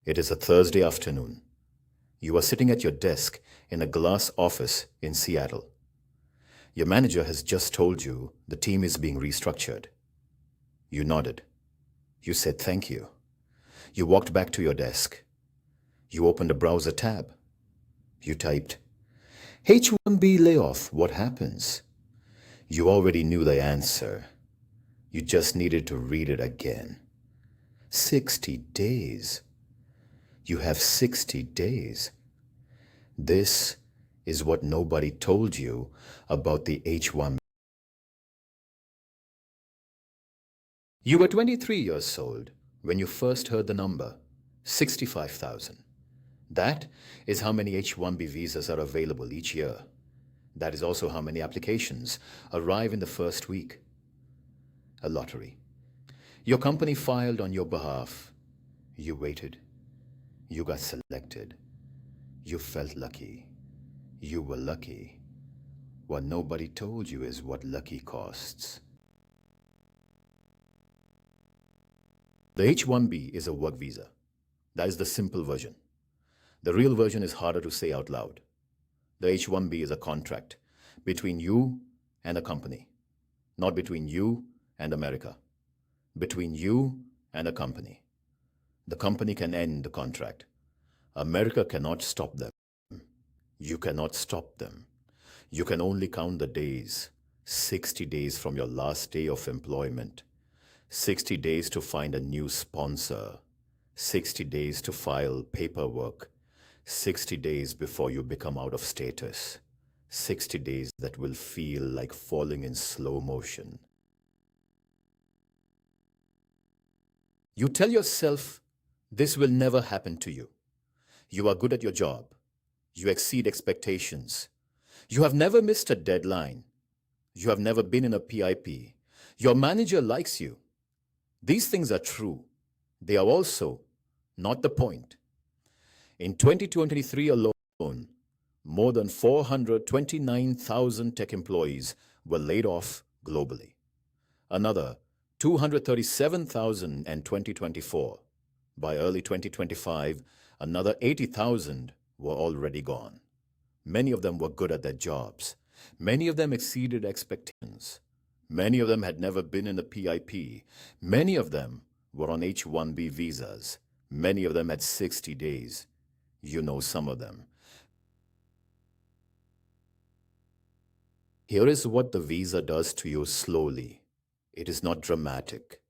It is a Thursday afternoon. You are sitting at your desk in a glass office in Seattle. Your manager has just told you the team is being restructured. You nodded. You said thank you. You walked back to your desk. You opened a browser tab. You typed, H1B layoff, what happens? You already knew the answer. You just needed to read it again. 60 days. You have 60 days. This is what nobody told you about the H1B. You were 23 years old when you first heard the number, 65,000. That is how many H1B visas are available each year. That is also how many applications arrive in the first week. A lottery. Your company filed on your behalf. You waited. You got selected. You felt lucky. You were lucky. What nobody told you is what lucky costs. The H1B is a work visa. That is the simple version. The real version is harder to say out loud. The H1B is a contract between you and a company, not between you and America. Between you and a company. The company can end the contract. America cannot stop them. You cannot stop them. You can only count the days, 60 days from your last day of employment, 60 days to find a new sponsor, 60 days to file paperwork, 60 days before you become out of status, 60 days that will feel like falling in slow motion. You tell yourself, this will never happen to you. You are good at your job. You exceed expectations. You have never missed a deadline. You have never been in a PIP. Your manager likes you. These things are true. They are also not the point. In 2023 alone, more than 429,000 tech employees were laid off globally. Another 237,000 in 2024. By early 2025, another 80,000 were already gone. Many of them were good at their jobs. Many of them exceeded expectations. Many of them had never been in a PIP. Many of them were on H1B visas. Many of them had 60 days. You know some of them. Here is what the visa does to you slowly. It is not dramatic.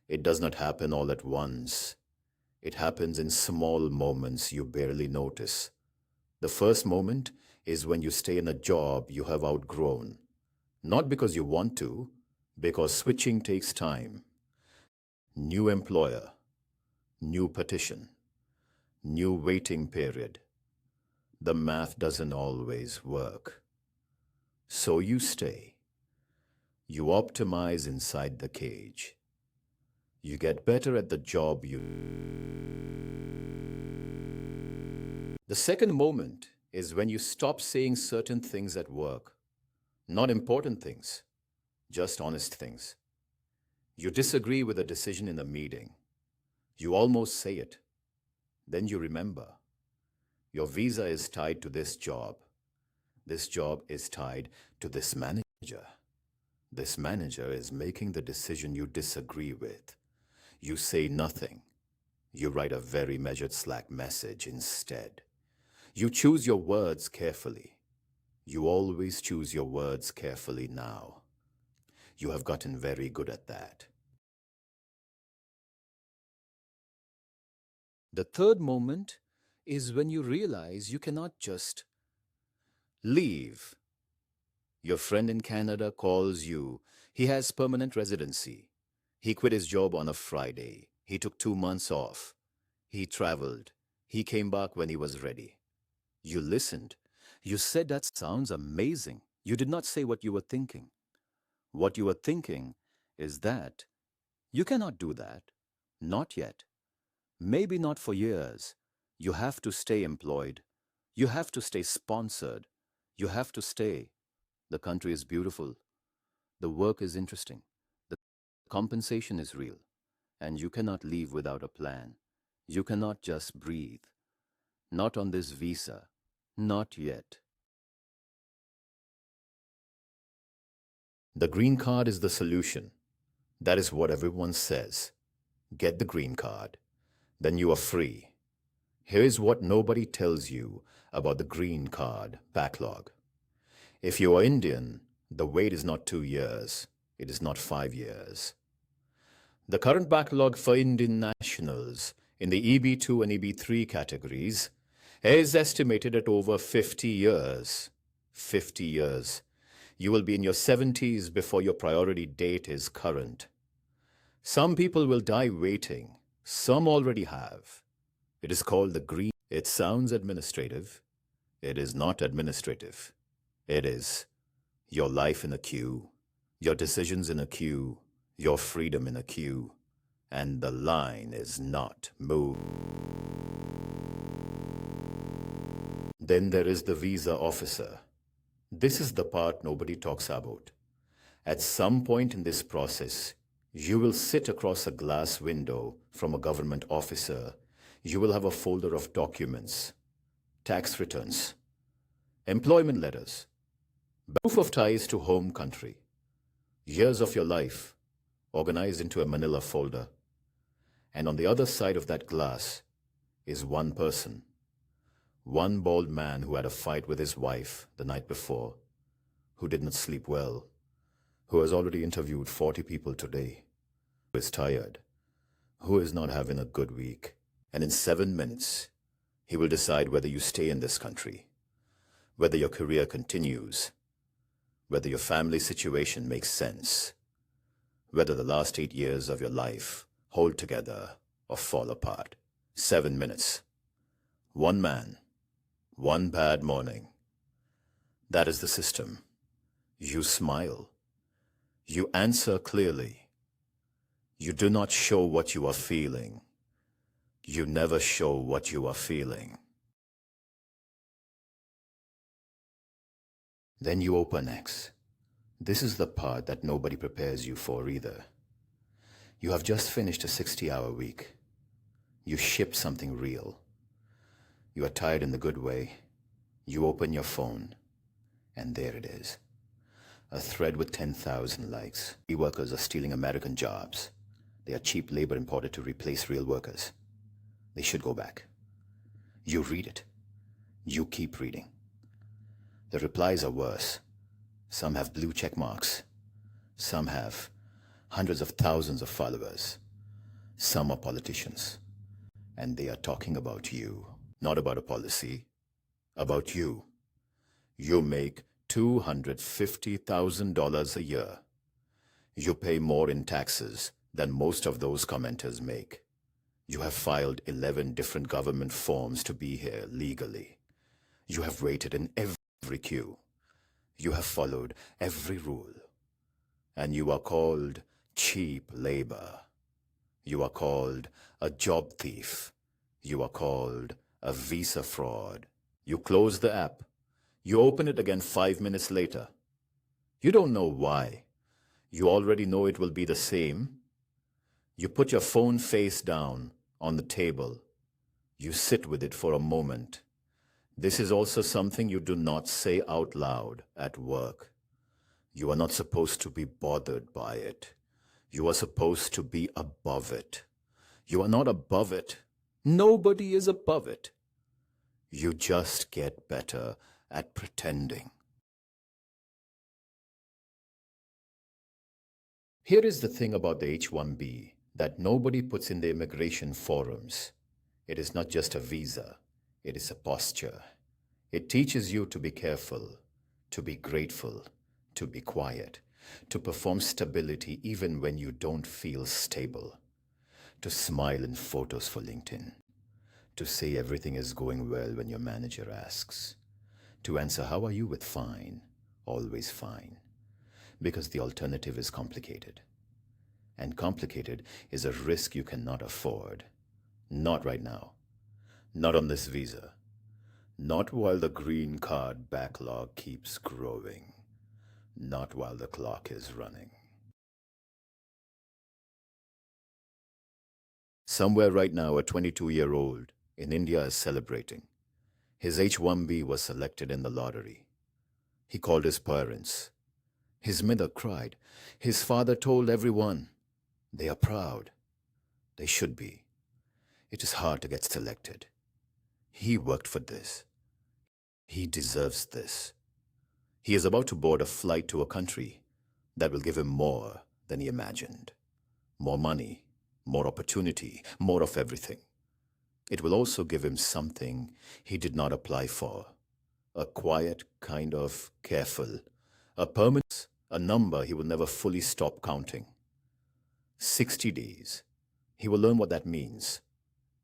It does not happen all at once. It happens in small moments you barely notice. The first moment is when you stay in a job you have outgrown. Not because you want to, because switching takes time. New employer, new petition, new waiting period. The math doesn't always work. So you stay. You optimize inside the cage. You get better at the job you... The second moment is when you stop saying certain things at work. Not important things, just honest things. You disagree with a decision in a meeting. You almost say it. Then you remember. Your visa is tied to this job. This job is tied to this manager. This manager is making the decision you disagree with. You say nothing. You write a very measured Slack message instead. You choose your words carefully. You always choose your words carefully now. You have gotten very good at that. The third moment is when you realize you cannot just leave. Your friend in Canada calls you. He has permanent residency. He quit his job on a Friday. He took 2 months off. He traveled. He came back when he was ready. You listened. You said, that sounds amazing. You did not say what you were thinking. What you were thinking is that you cannot do that. Not yet. Maybe not for years. You have to stay employed. You have to stay sponsored. You have to stay. The country is beautiful. The work is interesting. The compensation is real. And you cannot leave without a plan. You cannot just breathe. Not on this visa. Not yet. The green card is the solution. That is what everyone says. Get the green card. Then you are free. Here is what nobody tells you about the green card backlog. If you are Indian, the wait is not 2 years. It is not 5 years. The current backlog for Indian nationals in the EB2 and EB3 categories is estimated at over 50 years. 50 years. You will be in your 70s before your priority date is current. Some people will die waiting. Some already have. It is called the green. It sounds administrative. It is not administrative. It is your life in a queue, your decisions in a queue, your freedom in a queue, and the line is not moved. Then there is the visa officer. This is the part nobody talks about. At some point in this process, you will sit across a glass window from a government officer. You will have a folder of documents, tax returns, employment letters, proof of ties to home country, years of your life organized into a manila folder. And on the other side of that glass is one person, one bald man who had a fight with his wife the night before, who did not sleep well, who has already interviewed 40 people today, who is tired, who is not having a good week. And in 7 minutes, he will decide whether you stay in this country, whether your career continues, whether your family situation makes sense, whether the last 8 years of your life hold together or fall apart. 7 minutes. One man, one bad morning. That is the system. You smile. You answer clearly. You do not show what you are feeling. You never show what you are feeling. Then you open X. This is the part that nobody prepares you for either. You have just finished a 60-hour week. You ship something real. You are tired in the good way. You open your phone, and there it is. A thread with 10,000 likes. E-workers are stealing American jobs. They are cheap labor imported to replace real workers. They should go back. You read it. You keep reading. The replies are worse. Some have blue check marks. Some have hundreds of thousands of followers. Some are politicians. And they are talking about you, not about a policy, about you. You make $250,000 a year. You pay more in taxes than most of those commenters make. You have filed 11 different government forms to be here legally. You have waited in every queue. You have followed every rule. And you are called cheap labor. You are called a job thief. You are called a visa fraud. You close the app. You open it again 5 minutes later. You don't know why. You already know it will be the same. You put your phone face down on the table. You sit with it for a moment. This is also something you do not say out loud at work. You are not supposed to be bothered by it. You are supposed to be above it. You are not above it. Nobody is above it. You just get better at pretending. Here is the thing about the H1B that nobody puts in the immigration forums. It is not just a visa. It is a posture. It teaches you to be careful, to be grateful, to be quiet, to perform stability even when you don't feel stable, to smile in photos for LinkedIn, to say everything is going well when your manager asks, to answer how are you with fine, always fine, because the alternative is complicated. And complicated is a risk you cannot afford. Not right now. Not on this visa. Not while the green card backlog keeps growing. Not while the clock is running. Somewhere right now, a 22-year-old in India is celebrating. His H1B was selected in the lottery. He called his parents. His mother cried. His father told everyone. They are proud. They should be. It is hard to get selected. He worked for this. He deserves this. He is about to board a flight to a country that will give him more than he imagined. More money, more opportunity, more of everything. It will also give him something he did not apply for. A quiet, kind of careful, a permanent, a number he will never fully stop counting. 60 days. He will learn what that means.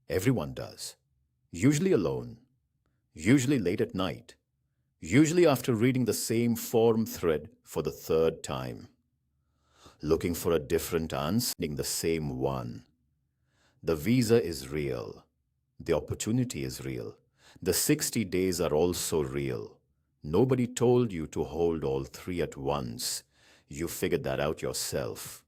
Everyone does. Usually alone. Usually late at night. Usually after reading the same forum thread for the third time. Looking for a different answer, the same one. The visa is real. The opportunity is real. The 60 days are also real. Nobody told you to hold all three at once. You figured that out yourself.